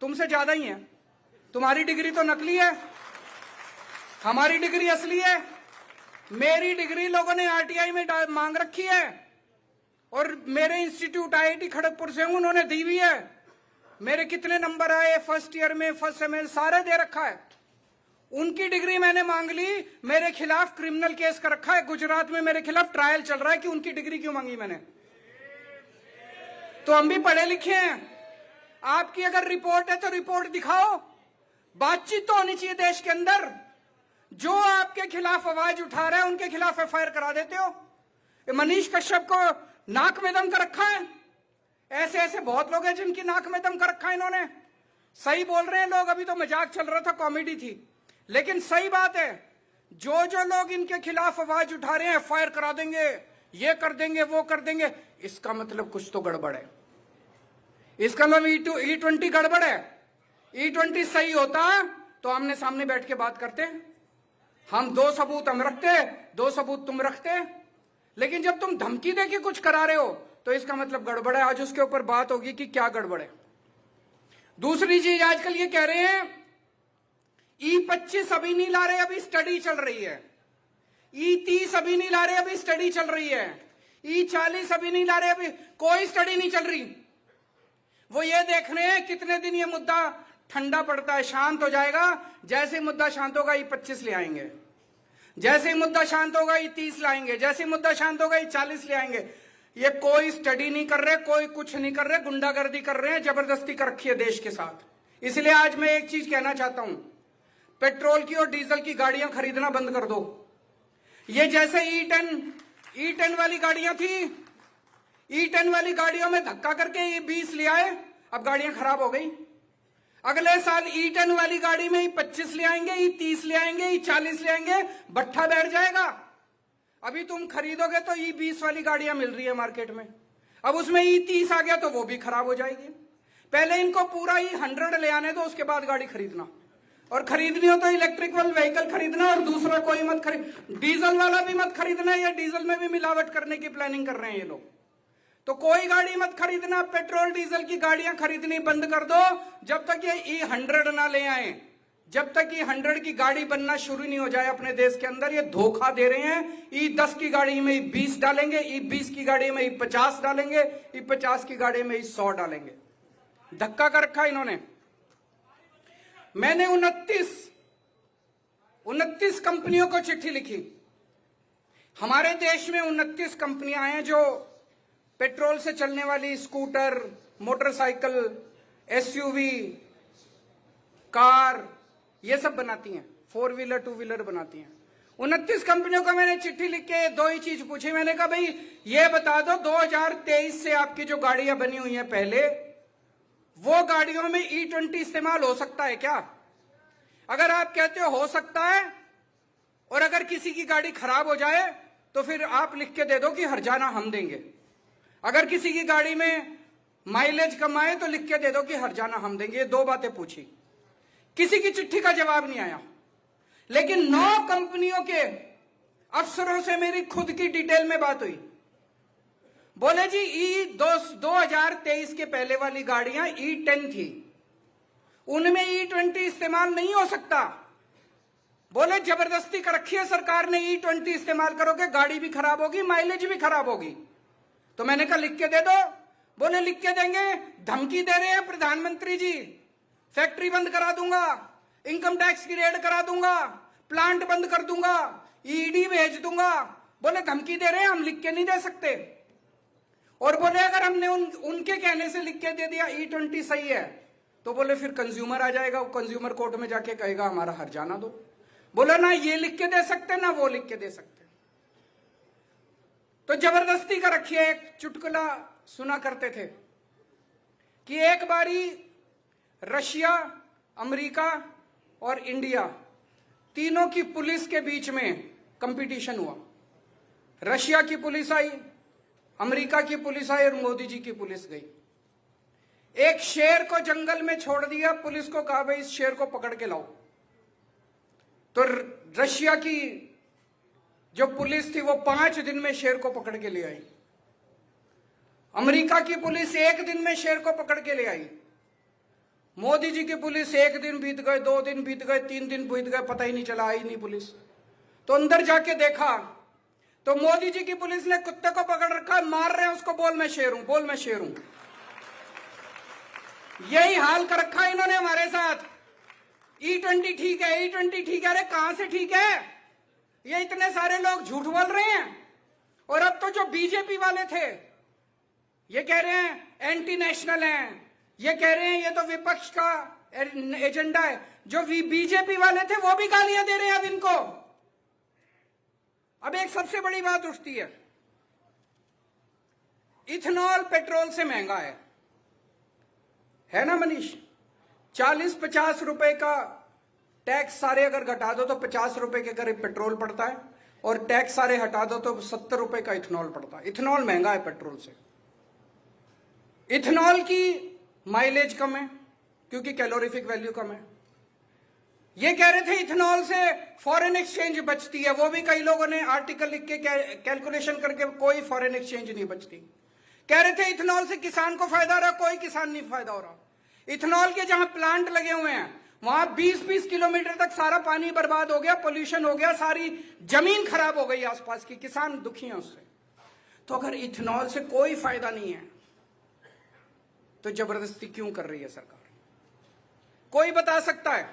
तुमसे ज्यादा ही है। तुम्हारी डिग्री तो नकली है, हमारी डिग्री असली है। मेरी डिग्री लोगों ने आरटीआई में मांग रखी है और मेरे इंस्टीट्यूट आईआईटी खड़गपुर से हूं, उन्होंने दी हुई है। मेरे कितने नंबर आए फर्स्ट ईयर में, फर्स्ट सेमेस्टर, सारे दे रखा है। उनकी डिग्री मैंने मांग ली, मेरे खिलाफ क्रिमिनल केस कर रखा है। गुजरात में मेरे खिलाफ ट्रायल चल रहा है कि उनकी डिग्री क्यों मांगी मैंने। तो हम भी पढ़े लिखे हैं। आपकी अगर रिपोर्ट है तो रिपोर्ट दिखाओ। बातचीत तो होनी चाहिए देश के अंदर। जो आपके खिलाफ आवाज उठा रहा है उनके खिलाफ एफआईआर करा देते हो। मनीष कश्यप को नाक में दम कर रखा है। ऐसे ऐसे बहुत लोग हैं जिनकी नाक में दम कर रखा है इन्होंने। सही बोल रहे हैं लोग, अभी तो मजाक चल रहा था, कॉमेडी थी, लेकिन सही बात है। जो जो लोग इनके खिलाफ आवाज उठा रहे हैं एफआईआर करा देंगे, ये कर देंगे, वो कर देंगे, इसका मतलब कुछ तो गड़बड़ है। इसका मतलब E20 गड़बड़ है। E20 सही होता तो आमने सामने बैठ के बात करते। हम दो सबूत हम रखते, दो सबूत तुम रखते। लेकिन जब तुम धमकी देके कुछ करा रहे हो तो इसका मतलब गड़बड़ है। आज उसके ऊपर बात होगी कि क्या गड़बड़ है। दूसरी चीज, आजकल ये कह रहे हैं E25 अभी नहीं ला रहे, अभी स्टडी चल रही है। E30 अभी नहीं ला रहे, अभी स्टडी चल रही है। E40 अभी नहीं ला रहे, अभी कोई स्टडी नहीं चल रही। वो ये देख रहे हैं कितने दिन ये मुद्दा ठंडा पड़ता है, शांत हो जाएगा। जैसे मुद्दा शांत होगा E25 ले आएंगे, जैसे मुद्दा शांत होगा E30 लाएंगे, जैसे मुद्दा शांत होगा E40 ले आएंगे। ये कोई स्टडी नहीं कर रहे, कोई कुछ नहीं कर रहे, गुंडागर्दी कर रहे हैं, जबरदस्ती कर रखी है देश के साथ। इसलिए आज मैं एक चीज कहना चाहता हूं, पेट्रोल की और डीजल की गाड़ियां खरीदना बंद कर दो। ये जैसे E10 वाली गाड़ियां थी, E10 वाली गाड़ियों में धक्का करके E20 ले आए, अब गाड़ियां खराब हो गई। अगले साल E10 वाली गाड़ी में E25 ले आएंगे, E30 ले आएंगे, E40 ले आएंगे, भट्ठा बैठ जाएगा। अभी तुम खरीदोगे तो E20 वाली गाड़ियां मिल रही है मार्केट में, अब उसमें E30 आ गया तो वो भी खराब हो जाएगी। पहले इनको पूरा E100 ले आने दो, उसके बाद गाड़ी खरीदना। और खरीदनी हो तो इलेक्ट्रिकल व्हीकल खरीदना और दूसरा कोई मत खरीद। डीजल वाला भी मत खरीदना, या डीजल में भी मिलावट करने की प्लानिंग कर रहे हैं ये लोग। तो कोई गाड़ी मत खरीदना, पेट्रोल डीजल की गाड़ियां खरीदनी बंद कर दो जब तक ये E100 ना ले आए। जब तक E100 की गाड़ी बनना शुरू नहीं हो जाए अपने देश के अंदर। ये धोखा दे रहे हैं। E10 की गाड़ी में E20 डालेंगे, E20 की गाड़ी में E50 डालेंगे, E50 की गाड़ी में E100 डालेंगे। धक्का कर रखा इन्होंने। मैंने 29 कंपनियों को चिट्ठी लिखी। हमारे देश में 29 कंपनियां हैं जो पेट्रोल से चलने वाली स्कूटर, मोटरसाइकिल, एसयूवी, कार, ये सब बनाती हैं, 4 व्हीलर 2 व्हीलर बनाती हैं। 29 कंपनियों को मैंने चिट्ठी लिख के दो ही चीज पूछी। मैंने कहा भाई ये बता दो 2023 से आपकी जो गाड़ियां बनी हुई हैं पहले, वो गाड़ियों में E20 इस्तेमाल हो सकता है क्या? अगर आप कहते हो सकता है, और अगर किसी की गाड़ी खराब हो जाए तो फिर आप लिख के दे दो कि हर्जाना हम देंगे। अगर किसी की गाड़ी में माइलेज कम आए तो लिख के दे दो कि हर्जाना हम देंगे। ये दो बातें पूछी, किसी की चिट्ठी का जवाब नहीं आया। लेकिन 9 कंपनियों के अफसरों से मेरी खुद की डिटेल में बात हुई। बोले जी 2023 के पहले वाली गाड़ियां E10 थी, उनमें E20 इस्तेमाल नहीं हो सकता। बोले जबरदस्ती कर रखी है सरकार ने, E20 इस्तेमाल करोगे गाड़ी भी खराब होगी, माइलेज भी खराब होगी। तो मैंने कहा लिख के दे दो। बोले लिख के देंगे, धमकी दे रहे हैं प्रधानमंत्री जी, फैक्ट्री बंद करा दूंगा, इनकम टैक्स की रेड करा दूंगा, प्लांट बंद कर दूंगा, ईडी भेज दूंगा। बोले धमकी दे रहे हैं, हम लिख के नहीं दे सकते। और बोले अगर हमने उनके कहने से लिख के दे दिया E20 सही है, तो बोले फिर कंज्यूमर आ जाएगा, वो कंज्यूमर कोर्ट में जाके कहेगा हमारा हर्जाना दो। बोले ना ये लिख के दे सकते ना वो लिख के दे सकते। तो जबरदस्ती का रखिए। एक चुटकुला सुना करते थे कि एक बारी रशिया, अमेरिका और इंडिया तीनों की पुलिस के बीच में कंपटीशन हुआ। रशिया की पुलिस आई, अमेरिका की पुलिस आई और मोदी जी की पुलिस गई। एक शेर को जंगल में छोड़ दिया, पुलिस को कहा भाई इस शेर को पकड़ के लाओ। तो रशिया की जो पुलिस थी वो 5 दिन में शेर को पकड़ के ले आई। अमेरिका की पुलिस 1 दिन में शेर को पकड़ के ले आई। मोदी जी की पुलिस 1 दिन बीत गए, 2 दिन बीत गए, 3 दिन बीत गए, पता ही नहीं चला, आई नहीं पुलिस। तो अंदर जाके देखा तो मोदी जी की पुलिस ने कुत्ते को पकड़ रखा, मार रहे हैं उसको, बोल मैं शेर हूं, बोल मैं शेर हूं। यही हाल कर रखा इन्होंने हमारे साथ। E20 ठीक है, E20 ठीक है। अरे कहां से ठीक है? ये इतने सारे लोग झूठ बोल रहे हैं। और अब तो जो बीजेपी वाले थे ये कह रहे हैं एंटी नेशनल हैं, ये कह रहे हैं ये तो विपक्ष का एजेंडा है। जो बीजेपी वाले थे वो भी गालियां दे रहे हैं अब इनको। अब एक सबसे बड़ी बात उठती है, इथेनॉल पेट्रोल से महंगा है ना मनीष? 40-50 रुपए का टैक्स सारे अगर घटा दो तो 50 रुपए के करीब पेट्रोल पड़ता है, और टैक्स सारे हटा दो तो 70 रुपए का इथेनॉल पड़ता है। इथेनॉल महंगा है पेट्रोल से। इथेनॉल की माइलेज कम है क्योंकि कैलोरीफिक वैल्यू कम है। ये कह रहे थे इथेनॉल से फॉरेन एक्सचेंज बचती है, वो भी कई लोगों ने आर्टिकल लिख के कैलकुलेशन करके कोई फॉरेन एक्सचेंज नहीं बचती। कह रहे थे इथेनॉल से किसान को फायदा हो रहा, कोई किसान नहीं फायदा हो रहा। इथेनॉल के जहां प्लांट लगे हुए हैं वहां 20-20 किलोमीटर तक सारा पानी बर्बाद हो गया, पोल्यूशन हो गया, सारी जमीन खराब हो गई आसपास की, किसान दुखी हैं उससे। तो अगर इथेनॉल से कोई फायदा नहीं है तो जबरदस्ती क्यों कर रही है सरकार? कोई बता सकता है?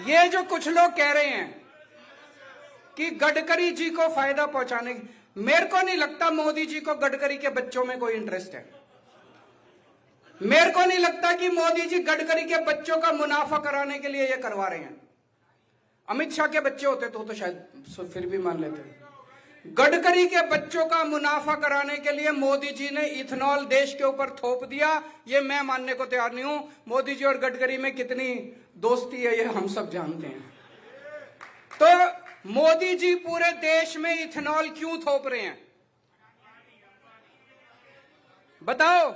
ये जो कुछ लोग कह रहे हैं कि गडकरी जी को फायदा पहुंचाने, मेरे को नहीं लगता मोदी जी को गडकरी के बच्चों में कोई इंटरेस्ट है। मेरे को नहीं लगता कि मोदी जी गडकरी के बच्चों का मुनाफा कराने के लिए ये करवा रहे हैं। अमित शाह के बच्चे होते तो शायद फिर भी मान लेते। गडकरी के बच्चों का मुनाफा कराने के लिए मोदी जी ने इथेनॉल देश के ऊपर थोप दिया, ये मैं मानने को तैयार नहीं हूं। मोदी जी और गडकरी में कितनी दोस्ती है ये हम सब जानते हैं। तो मोदी जी पूरे देश में इथेनॉल क्यों थोप रहे हैं बताओ?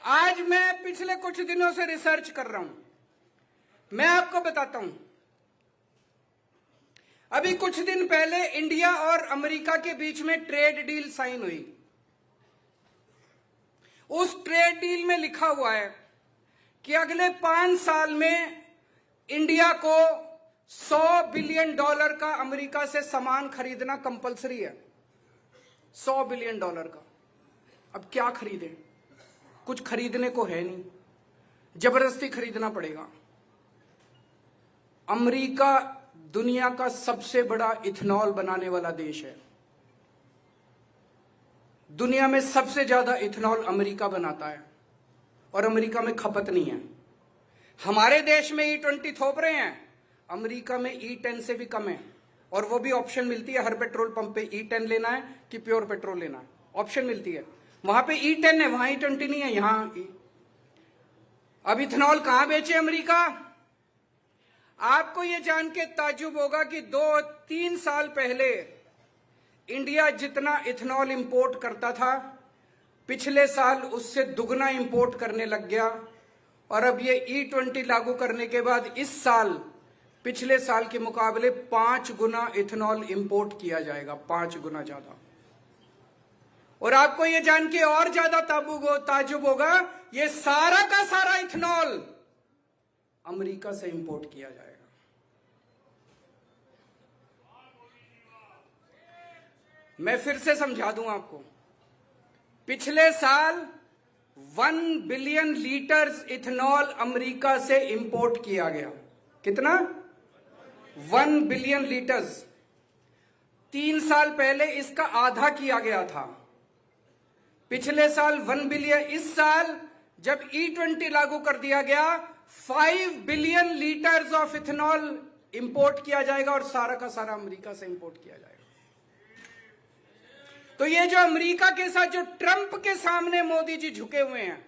आज मैं पिछले कुछ दिनों से रिसर्च कर रहा हूं, मैं आपको बताता हूं। अभी कुछ दिन पहले इंडिया और अमेरिका के बीच में ट्रेड डील साइन हुई। उस ट्रेड डील में लिखा हुआ है कि अगले 5 साल में इंडिया को $100 बिलियन का अमेरिका से सामान खरीदना कंपलसरी है। $100 बिलियन का। अब क्या खरीदें? कुछ खरीदने को है नहीं, जबरदस्ती खरीदना पड़ेगा। अमेरिका दुनिया का सबसे बड़ा इथेनॉल बनाने वाला देश है। दुनिया में सबसे ज्यादा इथेनॉल अमेरिका बनाता है और अमेरिका में खपत नहीं है। हमारे देश में E20 थोप रहे हैं, अमेरिका में E10 से भी कम है, और वो भी ऑप्शन मिलती है हर पेट्रोल पंप पे, E10 लेना है कि प्योर पेट्रोल लेना है, ऑप्शन मिलती है। वहां पे E10 है, वहां E20 नहीं है, यहां अब इथेनॉल कहां बेचे अमेरिका? आपको यह जान के ताज्जुब होगा कि 2-3 साल पहले इंडिया जितना इथेनॉल इंपोर्ट करता था, पिछले साल उससे दुगना इंपोर्ट करने लग गया। और अब ये E20 लागू करने के बाद इस साल पिछले साल के मुकाबले 5 गुना इथेनॉल इंपोर्ट किया जाएगा, 5 गुना ज्यादा। और आपको यह जान के और ज्यादा ताज्जुब होगा, ये सारा का सारा इथेनॉल अमेरिका से इंपोर्ट किया जाएगा। मैं फिर से समझा दूं आपको, पिछले साल 1 बिलियन लीटर्स इथेनॉल अमेरिका से इंपोर्ट किया गया। कितना? 1 बिलियन लीटर्स। 3 साल पहले इसका आधा किया गया था। पिछले साल 1 बिलियन, इस साल जब E20 लागू कर दिया गया 5 billion litres of ethanol import किया जाएगा, और सारा का सारा अमेरिका से इंपोर्ट किया जाएगा। तो ये जो अमेरिका के साथ जो ट्रंप के सामने मोदी जी झुके हुए हैं,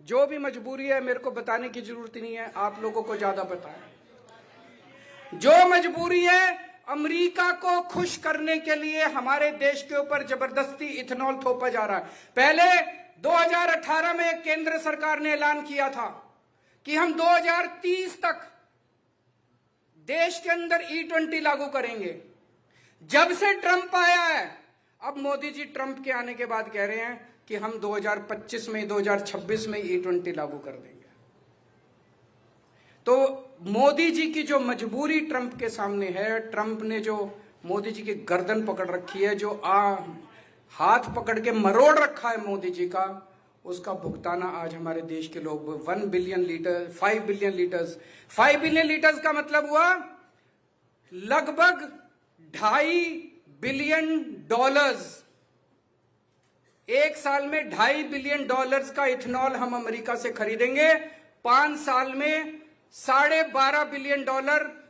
जो भी मजबूरी है मेरे को बताने की जरूरत नहीं है, आप लोगों को ज्यादा पता है। जो मजबूरी है, अमेरिका को खुश करने के लिए हमारे देश के ऊपर जबरदस्ती इथेनॉल थोपा जा रहा है। पहले 2018 में केंद्र सरकार ने ऐलान किया था कि हम 2030 तक देश के अंदर E20 लागू करेंगे। जब से ट्रंप आया है, अब मोदी जी ट्रंप के आने के बाद कह रहे हैं कि हम 2025 में 2026 में E20 लागू कर देंगे। तो मोदी जी की जो मजबूरी ट्रंप के सामने है, ट्रंप ने जो मोदी जी की गर्दन पकड़ रखी है, जो हाथ पकड़ के मरोड़ रखा है मोदी जी का, उसका भुगताना आज हमारे देश के लोग 1 billion litre 5 billion litres 5 billion litres का मतलब हुआ लगभग $2.5 बिलियन। एक साल में $2.5 बिलियन का इथेनॉल हम अमेरिका से खरीदेंगे। 5 साल में $12.5 बिलियन।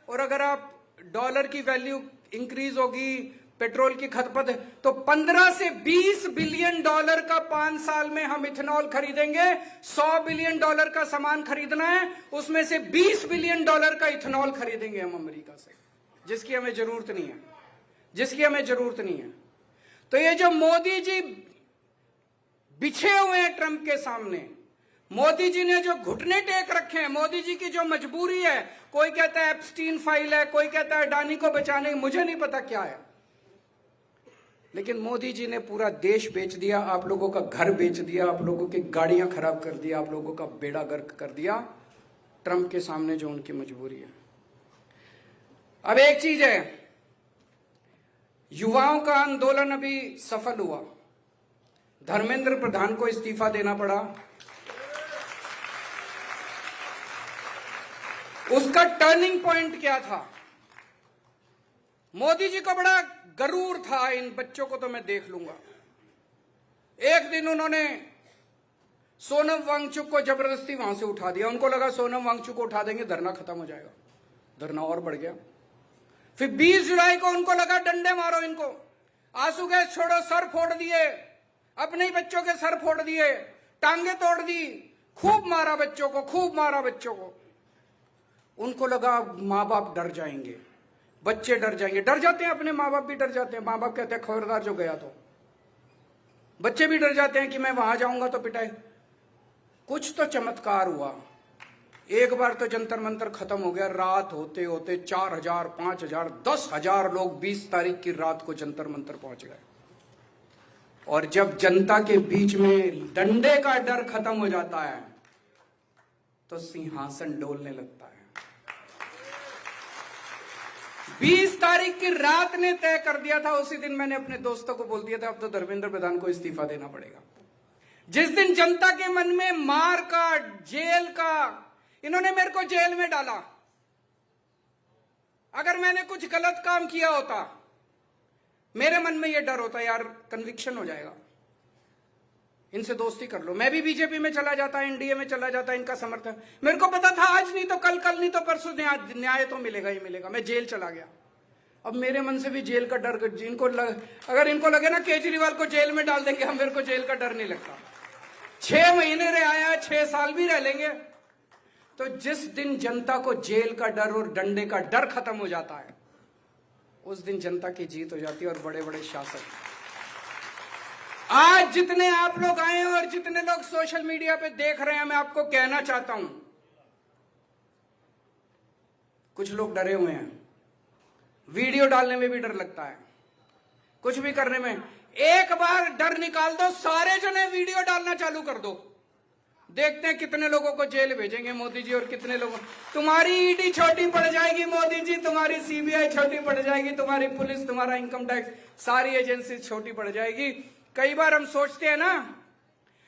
और अगर आप डॉलर की वैल्यू इंक्रीज होगी, पेट्रोल की खपत, तो 15 से $20 बिलियन का 5 साल में हम इथेनॉल खरीदेंगे। $100 बिलियन का सामान खरीदना है, उसमें से $20 बिलियन का इथेनॉल खरीदेंगे हम अमेरिका से, जिसकी हमें जरूरत नहीं है, जिसकी हमें जरूरत नहीं है। तो ये जो मोदी जी बिछे हुए हैं ट्रंप के सामने, मोदी जी ने जो घुटने टेक रखे हैं, मोदी जी की जो मजबूरी है, कोई कहता है एप्स्टीन फाइल है, कोई कहता है अडानी को बचाने, मुझे नहीं पता क्या है, लेकिन मोदी जी ने पूरा देश बेच दिया, आप लोगों का घर बेच दिया, आप लोगों की गाड़ियां खराब कर दिया, आप लोगों का बेड़ा गर्क कर दिया ट्रंप के सामने जो उनकी मजबूरी है। अब एक चीज है, युवाओं का आंदोलन अभी सफल हुआ, धर्मेंद्र प्रधान को इस्तीफा देना पड़ा। उसका टर्निंग पॉइंट क्या था? मोदी जी को बड़ा गरूर था, इन बच्चों को तो मैं देख लूंगा। एक दिन उन्होंने सोनम वांगचुक को जबरदस्ती वहां से उठा दिया, उनको लगा सोनम वांगचुक को उठा देंगे धरना खत्म हो जाएगा, धरना और बढ़ गया। फिर 20 जुलाई को उनको लगा डंडे मारो इनको, आंसू गैस छोड़ो, सर फोड़ दिए, अपने ही बच्चों के सर फोड़ दिए, टांगे तोड़ दी, खूब मारा बच्चों को, खूब मारा बच्चों को। उनको लगा माँ बाप डर जाएंगे, बच्चे डर जाएंगे, डर जाते हैं, अपने माँ बाप भी डर जाते हैं। माँ बाप कहते हैं खबरदार जो गया तो, बच्चे भी डर जाते हैं कि मैं वहां जाऊंगा तो पिटाई। कुछ तो चमत्कार हुआ, एक बार तो जंतर मंतर खत्म हो गया, रात होते होते 4000, 5000, 10,000 लोग 20 तारीख की रात को जंतर मंतर पहुंच गए। और जब जनता के बीच में डंडे का डर खत्म हो जाता है तो सिंहासन डोलने लगता है। 20 तारीख की रात ने तय कर दिया था, उसी दिन मैंने अपने दोस्तों को बोल दिया था अब तो धर्मेंद्र प्रधान को इस्तीफा देना पड़ेगा। जिस दिन जनता के मन में मार का, जेल का, इन्होंने मेरे को जेल में डाला, अगर मैंने कुछ गलत काम किया होता, मेरे मन में यह डर होता यार कन्विक्शन हो जाएगा, इनसे दोस्ती कर लो, मैं भी बीजेपी में चला जाता, एनडीए में चला जाता, इनका समर्थन, मेरे को पता था आज नहीं तो कल, कल नहीं तो परसों न्याय तो मिलेगा ही मिलेगा, मैं जेल चला गया। अब मेरे मन से भी जेल का डर, अगर इनको लगे ना केजरीवाल को जेल में डाल देंगे, हम, मेरे को जेल का डर नहीं लगता। 6 महीने रह आया, 6 साल भी रह लेंगे। तो जिस दिन जनता को जेल का डर और डंडे का डर खत्म हो जाता है, उस दिन जनता की जीत हो जाती है। और बड़े बड़े शासक, आज जितने आप लोग आए हैं और जितने लोग सोशल मीडिया पे देख रहे हैं, मैं आपको कहना चाहता हूं, कुछ लोग डरे हुए हैं, वीडियो डालने में भी डर लगता है, कुछ भी करने में। एक बार डर निकाल दो, सारे जने वीडियो डालना चालू कर दो, देखते हैं कितने लोगों को जेल भेजेंगे मोदी जी और कितने लोगों, तुम्हारी ईडी छोटी पड़ जाएगी मोदी जी, तुम्हारी सीबीआई छोटी पड़ जाएगी, तुम्हारी पुलिस, तुम्हारा इनकम टैक्स, सारी एजेंसी छोटी पड़ जाएगी। कई बार हम सोचते हैं ना,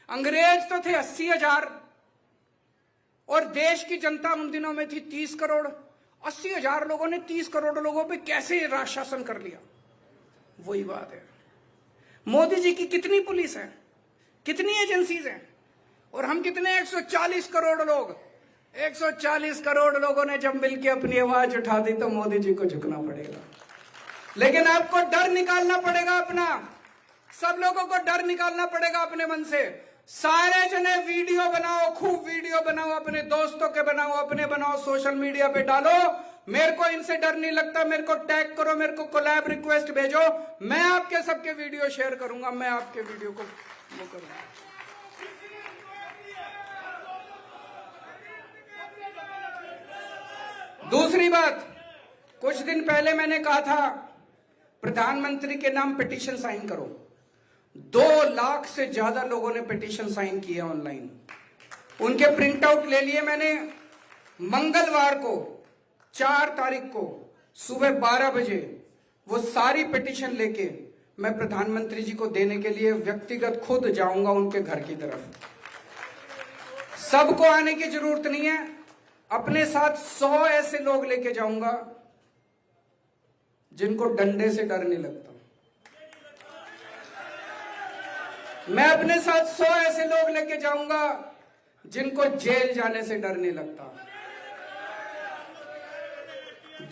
अंग्रेज तो थे 80,000 और देश की जनता उन दिनों में थी 30 करोड़। 80,000 लोगों ने 30 करोड़ लोगों पे कैसे राज शासन कर लिया? वही बात है, मोदी जी की कितनी पुलिस है, कितनी एजेंसीज हैं, और हम कितने 140 करोड़ लोग। 140 करोड़ लोगों ने जब मिलकर अपनी आवाज उठा दी तो मोदी जी को झुकना पड़ेगा। लेकिन आपको डर निकालना पड़ेगा अपना, सब लोगों को डर निकालना पड़ेगा अपने मन से। सारे जने वीडियो बनाओ, खूब वीडियो बनाओ, अपने दोस्तों के बनाओ, अपने बनाओ, सोशल मीडिया पे डालो। मेरे को इनसे डर नहीं लगता, मेरे को टैग करो, मेरे को कोलैब रिक्वेस्ट भेजो, मैं आपके सबके वीडियो शेयर करूंगा, मैं आपके वीडियो को वो करूंगा। दूसरी बात, कुछ दिन पहले मैंने कहा था प्रधानमंत्री के नाम पिटीशन साइन करो। 2 लाख से ज्यादा लोगों ने पिटीशन साइन किया ऑनलाइन। उनके प्रिंट आउट ले लिए मैंने। मंगलवार को 4 तारीख को सुबह 12 बजे वो सारी पिटीशन लेके मैं प्रधानमंत्री जी को देने के लिए व्यक्तिगत खुद जाऊंगा उनके घर की तरफ। सबको आने की जरूरत नहीं है, अपने साथ 100 ऐसे लोग लेके जाऊंगा जिनको डंडे से डर नहीं लगता। मैं अपने साथ 100 ऐसे लोग लेके जाऊंगा जिनको जेल जाने से डर नहीं लगता।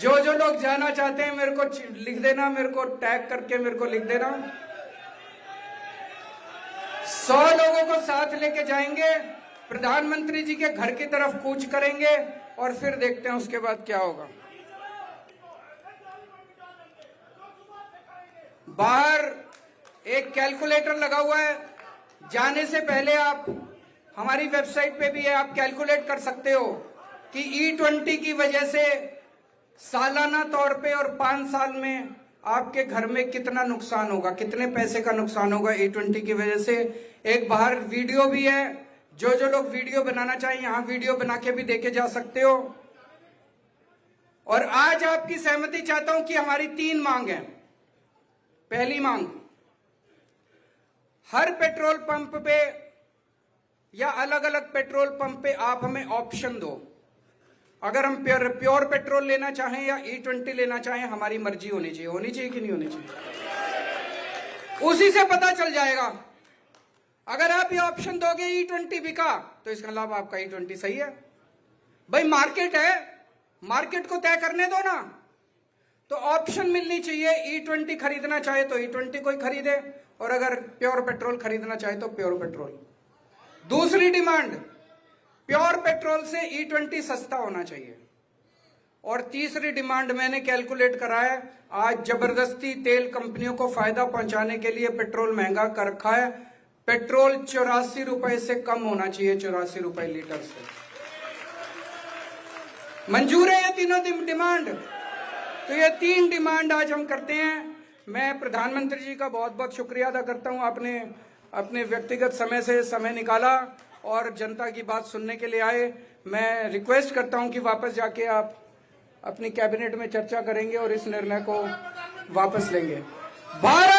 जो जो लोग जाना चाहते हैं मेरे को लिख देना, मेरे को टैग करके मेरे को लिख देना। 100 लोगों को साथ लेके जाएंगे, प्रधानमंत्री जी के घर की तरफ कूच करेंगे और फिर देखते हैं उसके बाद क्या होगा। बाहर एक कैलकुलेटर लगा हुआ है, जाने से पहले आप हमारी वेबसाइट पे भी है, आप कैलकुलेट कर सकते हो कि E20 की वजह से सालाना तौर पे और 5 साल में आपके घर में कितना नुकसान होगा, कितने पैसे का नुकसान होगा E20 की वजह से। एक बाहर वीडियो भी है, जो जो लोग वीडियो बनाना चाहें यहां वीडियो बना के भी देखे जा सकते हो। और आज आपकी सहमति चाहता हूं कि हमारी 3 मांग है। पहली मांग, हर पेट्रोल पंप पे या अलग अलग पेट्रोल पंप पे आप हमें ऑप्शन दो। अगर हम प्योर पेट्रोल लेना चाहें या E20 लेना चाहें, हमारी मर्जी होनी चाहिए। होनी चाहिए कि नहीं होनी चाहिए? उसी से पता चल जाएगा। अगर आप ये ऑप्शन दोगे E20 बिका, तो इसका लाभ आपका E20 सही है। भाई मार्केट है, मार्केट को तय करने दो ना। तो ऑप्शन मिलनी चाहिए, E20 खरीदना चाहे तो E20 कोई खरीदे, और अगर प्योर पेट्रोल खरीदना चाहे तो प्योर पेट्रोल। दूसरी डिमांड, प्योर पेट्रोल से E20 सस्ता होना चाहिए। और तीसरी डिमांड मैंने कैलकुलेट करा है, आज जबरदस्ती तेल कंपनियों को फायदा पहुंचाने के लिए पेट्रोल महंगा कर रखा है। पेट्रोल 84 रुपए से कम होना चाहिए, 84 रुपए लीटर से। मंजूर है ये तीनों डिमांड? तो ये 3 डिमांड आज हम करते हैं। मैं प्रधानमंत्री जी का बहुत बहुत शुक्रिया अदा करता हूं, आपने अपने व्यक्तिगत समय से समय निकाला और जनता की बात सुनने के लिए आए। मैं रिक्वेस्ट करता हूं कि वापस जाके आप अपनी कैबिनेट में चर्चा करेंगे और इस निर्णय को वापस लेंगे। भारत